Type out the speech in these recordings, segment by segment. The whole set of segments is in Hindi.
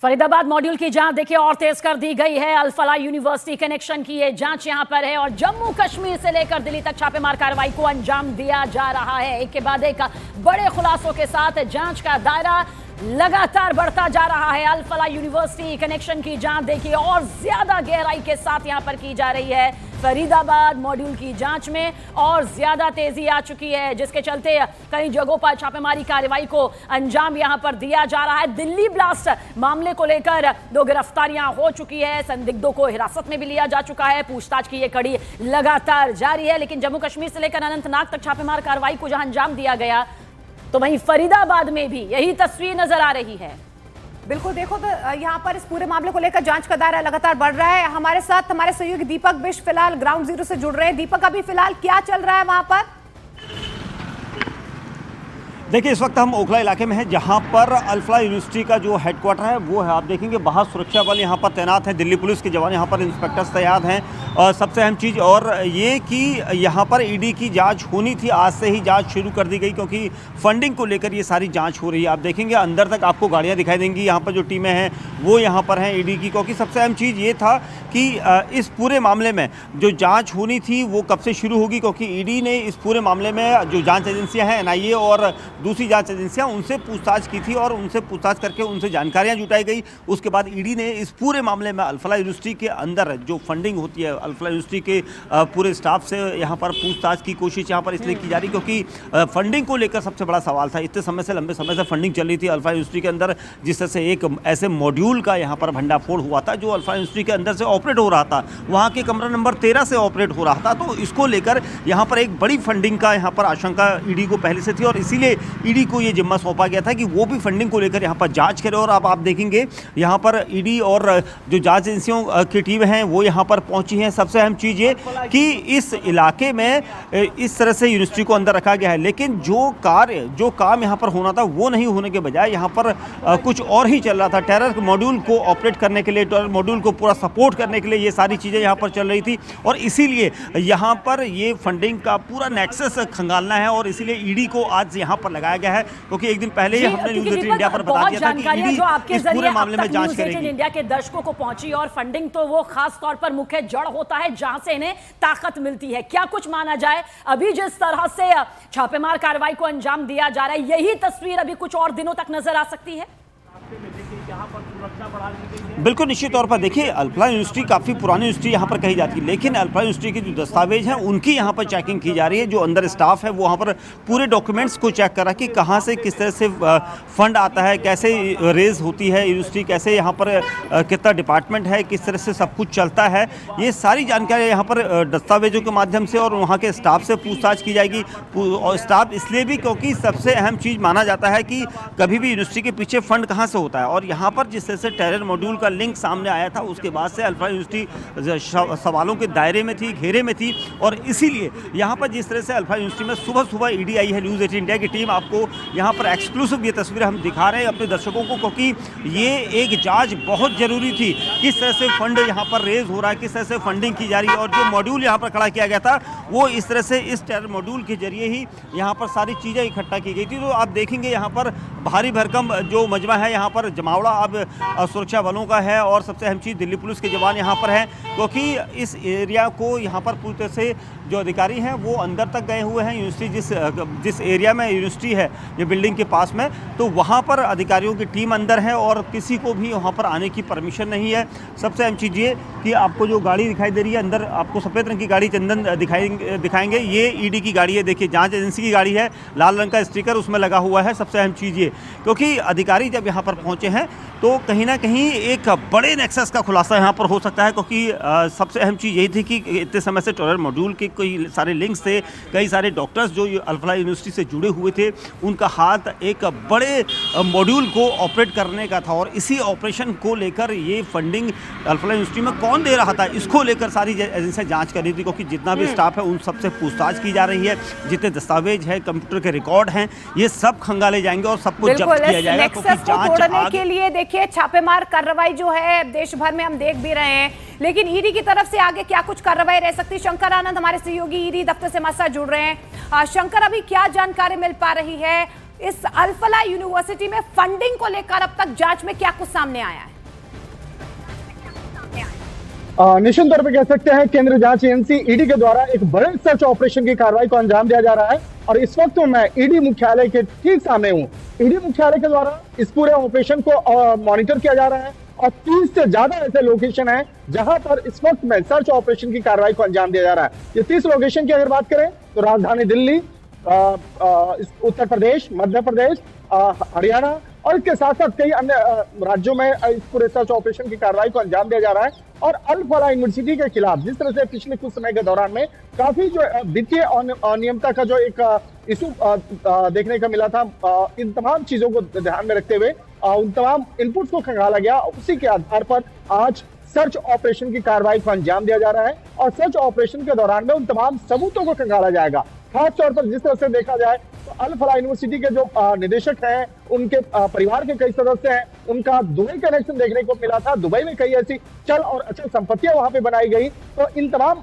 फरीदाबाद मॉड्यूल की जांच देखिए और तेज कर दी गई है। अल-फलाह यूनिवर्सिटी कनेक्शन की ये जांच यहां पर है और जम्मू कश्मीर से लेकर दिल्ली तक छापेमार कार्रवाई को अंजाम दिया जा रहा है। एक के बाद एक बड़े खुलासों के साथ जांच का दायरा लगातार बढ़ता जा रहा है। अल-फलाह यूनिवर्सिटी कनेक्शन की जांच देखिए और ज्यादा गहराई के साथ यहां पर की जा रही है। फरीदाबाद मॉड्यूल की जांच में और ज्यादा तेजी आ चुकी है, जिसके चलते कई जगहों पर छापेमारी कार्रवाई को अंजाम यहां पर दिया जा रहा है। दिल्ली ब्लास्ट मामले को लेकर 2 गिरफ्तारियां हो चुकी है, संदिग्धों को हिरासत में भी लिया जा चुका है। पूछताछ की यह कड़ी लगातार जारी है। लेकिन जम्मू कश्मीर से लेकर अनंतनाग तक छापेमार कार्रवाई को जहां अंजाम दिया गया, तो वहीं फरीदाबाद में भी यही तस्वीर नजर आ रही है। बिल्कुल, देखो तो यहाँ पर इस पूरे मामले को लेकर जांच का दायरा लगातार बढ़ रहा है। हमारे साथ हमारे सहयोगी दीपक बिष्ट फिलहाल ग्राउंड जीरो से जुड़ रहे हैं। दीपक, अभी फिलहाल क्या चल रहा है वहां पर? देखिए, इस वक्त हम ओखला इलाके में हैं, जहां पर अल-फलाह यूनिवर्सिटी का जो हेडक्वार्टर है वो है। आप देखेंगे बाहर सुरक्षा बल यहाँ पर तैनात है, दिल्ली पुलिस के जवान यहाँ पर, इंस्पेक्टर्स तैयार हैं। और सबसे अहम चीज़ और ये कि यहाँ पर ईडी की जांच होनी थी, आज से ही जांच शुरू कर दी गई, क्योंकि फंडिंग को लेकर ये सारी जांच हो रही है। आप देखेंगे अंदर तक आपको गाड़ियाँ दिखाई देंगी, यहाँ पर जो टीमें हैं वो यहाँ पर हैं ईडी की, क्योंकि सबसे अहम चीज़ ये था कि इस पूरे मामले में जो जाँच होनी थी वो कब से शुरू होगी, क्योंकि ईडी ने इस पूरे मामले में जो जाँच एजेंसियाँ हैं, NIA और दूसरी जांच एजेंसियां, उनसे पूछताछ की थी और उनसे पूछताछ करके उनसे जानकारियां जुटाई गई। उसके बाद ईडी ने इस पूरे मामले में अल-फलाह यूनिवर्सिटी के अंदर जो फंडिंग होती है, अल-फलाह यूनिवर्सिटी के पूरे स्टाफ से यहां पर पूछताछ की कोशिश यहां पर इसलिए की जा रही, क्योंकि फंडिंग को लेकर सबसे बड़ा सवाल था। इतने समय से, लंबे समय से फंडिंग चल रही थी अल-फलाह यूनिवर्सिटी के अंदर, जिस तरह से एक ऐसे मॉड्यूल का यहाँ पर भंडाफोड़ हुआ था जो अल-फलाह यूनिवर्सिटी के अंदर से ऑपरेट हो रहा था, वहाँ के कमरा नंबर 13 से ऑपरेट हो रहा था। तो इसको लेकर यहाँ पर एक बड़ी फंडिंग का यहाँ पर आशंका ईडी को पहले से थी और इसीलिए ईडी को ये जिम्मा सौंपा गया था कि वो भी फंडिंग को लेकर यहाँ पर जांच करे। और अब आप देखेंगे यहाँ पर ईडी और जो जांच एजेंसियों की टीम है वो यहाँ पर पहुंची है। सबसे अहम चीज़ ये कि इस इलाके में इस तरह से यूनिवर्सिटी को अंदर रखा गया है, लेकिन जो काम यहाँ पर होना था वो नहीं होने के बजाय यहाँ पर कुछ और ही चल रहा था। टेरर मॉड्यूल को ऑपरेट करने के लिए, टेरर मॉड्यूल को पूरा सपोर्ट करने के लिए ये सारी चीज़ें यहाँ पर चल रही थी और इसीलिए यहाँ पर ये फंडिंग का पूरा नेक्सस खंगालना है और इसीलिए ईडी को आज यहाँ पर लगाया गया है, क्योंकि एक दिन पहले ही हमने न्यूज़ 18 इंडिया पर बता दिया था कि ईडी इस पूरे मामले में जांच करेगी। इंडिया के दर्शकों को पहुंची और फंडिंग तो वो खास तौर पर मुख्य जड़ होता है जहां से इन्हें ताकत मिलती है। क्या कुछ माना जाए, अभी जिस तरह से छापेमार कार्रवाई को अंजाम दिया जा रहा है, यही तस्वीर अभी कुछ और दिनों तक नजर आ सकती है? बिल्कुल, निश्चित तौर पर देखिए, अल-फलाह यूनिवर्सिटी काफ़ी पुरानी यूनिवर्सिटी यहाँ पर कही जाती है, लेकिन अल-फलाह यूनिवर्सिटी के जो दस्तावेज हैं उनकी यहाँ पर चेकिंग की जा रही है। जो अंदर स्टाफ है वो वहाँ पर पूरे डॉक्यूमेंट्स को चेक कर रहा है कि कहाँ से किस तरह से फंड आता है, कैसे रेज होती है यूनिवर्सिटी, कैसे यहाँ पर कितना डिपार्टमेंट है, किस तरह से सब कुछ चलता है। ये सारी जानकारी यहाँ पर दस्तावेजों के माध्यम से और वहाँ के स्टाफ से पूछताछ की जाएगी। और स्टाफ इसलिए भी क्योंकि सबसे अहम चीज़ माना जाता है कि कभी भी यूनिवर्सिटी के पीछे फंड कहाँ से होता है, और यहाँ पर जिस तरह से टेरर मॉड्यूल का लिंक सामने आया था उसके बाद से अल-फलाह यूनिवर्सिटी सवालों के दायरे में थी, घेरे में थी। और इसीलिए यहाँ पर जिस तरह से अल-फलाह यूनिवर्सिटी में सुबह सुबह ईडी आई है, न्यूज़ 18 इंडिया की टीम आपको यहाँ पर एक्सक्लूसिव ये तस्वीर हम दिखा रहे हैं अपने दर्शकों को, क्योंकि ये एक जांच बहुत ज़रूरी थी। किस तरह से फंड यहाँ पर रेज हो रहा है, किस तरह से फंडिंग की जा रही है, और जो मॉड्यूल यहाँ पर खड़ा किया गया था वो इस तरह से इस टेरर मॉड्यूल के जरिए ही यहाँ पर सारी चीज़ें इकट्ठा की गई थी। तो आप देखेंगे यहाँ पर भारी भरकम जो मजमा है, यहाँ पर जमावड़ा अब सुरक्षा बलों का है और सबसे अहम चीज़ दिल्ली पुलिस के जवान यहाँ पर हैं, क्योंकि इस एरिया को यहाँ पर पूरी तरह से जो अधिकारी हैं वो अंदर तक गए हुए हैं। यूनिवर्सिटी जिस एरिया में यूनिवर्सिटी है, ये बिल्डिंग के पास में, तो वहाँ पर अधिकारियों की टीम अंदर है और किसी को भी वहाँ पर आने की परमिशन नहीं है। सबसे अहम चीज़ ये कि आपको जो गाड़ी दिखाई दे रही है अंदर, आपको सफ़ेद रंग की गाड़ी चंदन दिखाएंगे, ये ईडी की गाड़ी है। देखिए, जांच एजेंसी की गाड़ी है, लाल रंग का स्टिकर उसमें लगा हुआ है। सबसे अहम चीज़ ये, क्योंकि अधिकारी जब यहाँ पर पहुँचे हैं तो कहीं ना कहीं एक बड़े नेक्सस का खुलासा यहाँ पर हो सकता है, क्योंकि सबसे अहम चीज़ यही थी कि इतने समय से टेरर मॉड्यूल के कई सारे लिंक्स थे, कई सारे डॉक्टर्स जो अल-फलाह यूनिवर्सिटी से जुड़े हुए थे, उनका हाथ एक बड़े मॉड्यूल को ऑपरेट करने का था। और इसी ऑपरेशन को लेकर ये फंडिंग अल-फलाह यूनिवर्सिटी में कौन दे रहा था, इसको लेकर सारी एजेंसियाँ जाँच कर रही थी, क्योंकि जितना भी स्टाफ है उन सबसे पूछताछ की जा रही है। जितने दस्तावेज है, कंप्यूटर के रिकॉर्ड हैं, ये सब खंगाले जाएंगे और सब कुछ जब्त किया जाएगा, क्योंकि जांच के लिए देखिए छापेमार कार्रवाई जो है देश भर में हम देख भी रहे हैं, लेकिन ईडी की तरफ से आगे क्या कुछ कार्रवाई रह सकती है? शंकर आनंद हमारे सहयोगी ईडी दफ्तर से हमारे साथ जुड़ रहे हैं। शंकर, अभी क्या जानकारी मिल पा रही है इस अल-फलाह यूनिवर्सिटी में फंडिंग को लेकर? अब तक जांच में क्या कुछ सामने आया है? निश्चित तौर पे कह सकते हैं केंद्रीय जांच एजेंसी ईडी के द्वारा एक बड़े सर्च ऑपरेशन की कार्रवाई को अंजाम दिया जा रहा है और इस वक्त मैं ईडी मुख्यालय के ठीक सामने हूं। ईडी मुख्यालय के द्वारा इस पूरे ऑपरेशन को मॉनिटर किया जा रहा है और 30 से ज्यादा ऐसे लोकेशन हैं जहां पर इस वक्त में सर्च ऑपरेशन की कार्रवाई को अंजाम दिया जा रहा है। ये 30 लोकेशन की अगर बात करें तो राजधानी दिल्ली, उत्तर प्रदेश, मध्य प्रदेश, हरियाणा और इसके साथ साथ कई अन्य राज्यों में इस पूरे सर्च ऑपरेशन की कार्रवाई को अंजाम दिया जा रहा है। और अल फलाह यूनिवर्सिटी के खिलाफ जिस तरह से पिछले कुछ समय के दौरान में काफी जो वित्तीय अनियमितता का जो एक इशू देखने को मिला था, इन तमाम चीजों को ध्यान में रखते हुए उन तमाम इनपुट्स को खंगाला गया। उसी के आधार पर आज सर्च ऑपरेशन की कार्रवाई को अंजाम दिया जा रहा है और सर्च ऑपरेशन के दौरान में उन तमाम सबूतों को खंगाला जाएगा। खास तौर पर जिस तरह से देखा जाए तो अल फलाह यूनिवर्सिटी के जो निदेशक हैं, उनके परिवार के कई सदस्य हैं, उनका दुबई कनेक्शन देखने को मिला था। दुबई में कई ऐसी चल और अचल संपत्तियां वहां पे बनाई गई। तो इन तमाम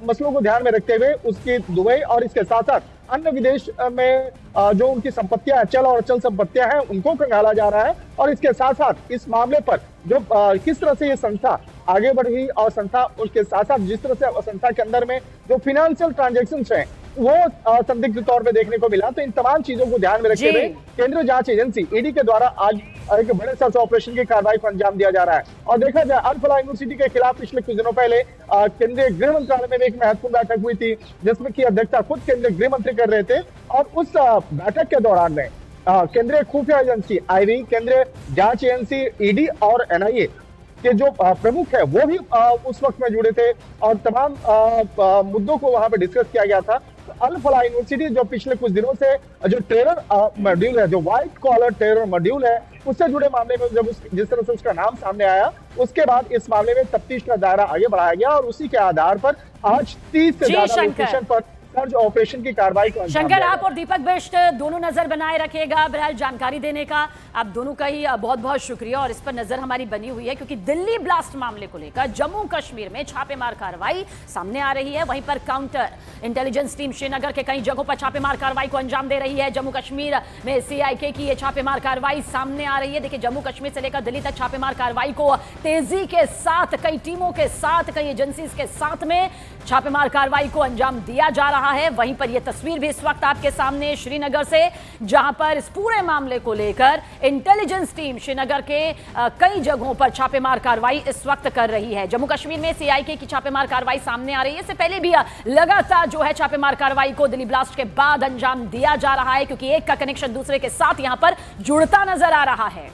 मसलों को ध्यान में रखते हुए उसकी दुबई और इसके साथ साथ अन्य विदेश में जो उनकी संपत्तियां, चल और अचल संपत्तियां हैं, उनको खंगाला जा रहा है। और इसके साथ साथ इस मामले पर जो किस तरह से ये संस्था आगे बढ़ी और संस्था उसके साथ साथ जिस तरह से संस्था के अंदर में जो फिनेंशियल ट्रांजेक्शन हैं वो संदिग्ध तौर पे देखने को मिला। तो इन तमाम चीजों को ध्यान में रखते हुए केंद्रीय जांच एजेंसी ईडी के द्वारा आज एक बड़े सर्च ऑपरेशन की कार्रवाई को अंजाम दिया जा रहा है। और देखा जाए अल फलाह यूनिवर्सिटी के खिलाफ पिछले कुछ दिनों पहले केंद्रीय गृह मंत्रालय में एक महत्वपूर्ण बैठक हुई थी जिसमें की अध्यक्षता खुद केंद्रीय गृह मंत्री कर रहे थे। और उस बैठक के दौरान में केंद्रीय खुफिया एजेंसी आईबी, केंद्रीय जांच एजेंसी ईडी और एनआईए के जो प्रमुख है वो भी उस वक्त में जुड़े थे और तमाम मुद्दों को वहां पे डिस्कस किया गया था। तो अल फलाह यूनिवर्सिटी जो पिछले कुछ दिनों से जो टेरर मॉड्यूल है, जो व्हाइट कॉलर टेरर मॉड्यूल है, उससे जुड़े मामले में जब जिस तरह से उसका नाम सामने आया, उसके बाद इस मामले में तफ्तीश का दायरा आगे बढ़ाया गया और उसी के आधार पर आज 30 से ज्यादा लोकेशन पर सर्च ऑपरेशन की कार्रवाई को शंकर, आप और दीपक बिष्ट दोनों नजर बनाए रखिएगा। बहरहाल जानकारी देने का आप दोनों का ही बहुत बहुत शुक्रिया और इस पर नजर हमारी बनी हुई है क्योंकि दिल्ली ब्लास्ट मामले को लेकर जम्मू कश्मीर में छापेमार कार्रवाई सामने आ रही है। वहीं पर काउंटर इंटेलिजेंस टीम श्रीनगर के कई जगहों पर छापेमार कार्रवाई को अंजाम दे रही है। जम्मू कश्मीर में सीआईके की यह छापेमार कार्रवाई सामने आ रही है। देखिए, जम्मू कश्मीर से लेकर दिल्ली तक छापेमार कार्रवाई को तेजी के साथ कई टीमों के साथ, कई एजेंसीज के साथ में छापेमार कार्रवाई को अंजाम दिया जा रहा है। वहीं पर यह तस्वीर भी इस वक्त आपके सामने श्रीनगर से, जहां पर इस पूरे मामले को लेकर इंटेलिजेंस टीम श्रीनगर के कई जगहों पर छापेमार कार्रवाई इस वक्त कर रही है। जम्मू कश्मीर में सीआईके की छापेमार कार्रवाई सामने आ रही है। इससे पहले भी लगातार जो है छापेमार कार्रवाई को दिल्ली ब्लास्ट के बाद अंजाम दिया जा रहा है क्योंकि एक का कनेक्शन दूसरे के साथ यहां पर जुड़ता नजर आ रहा है।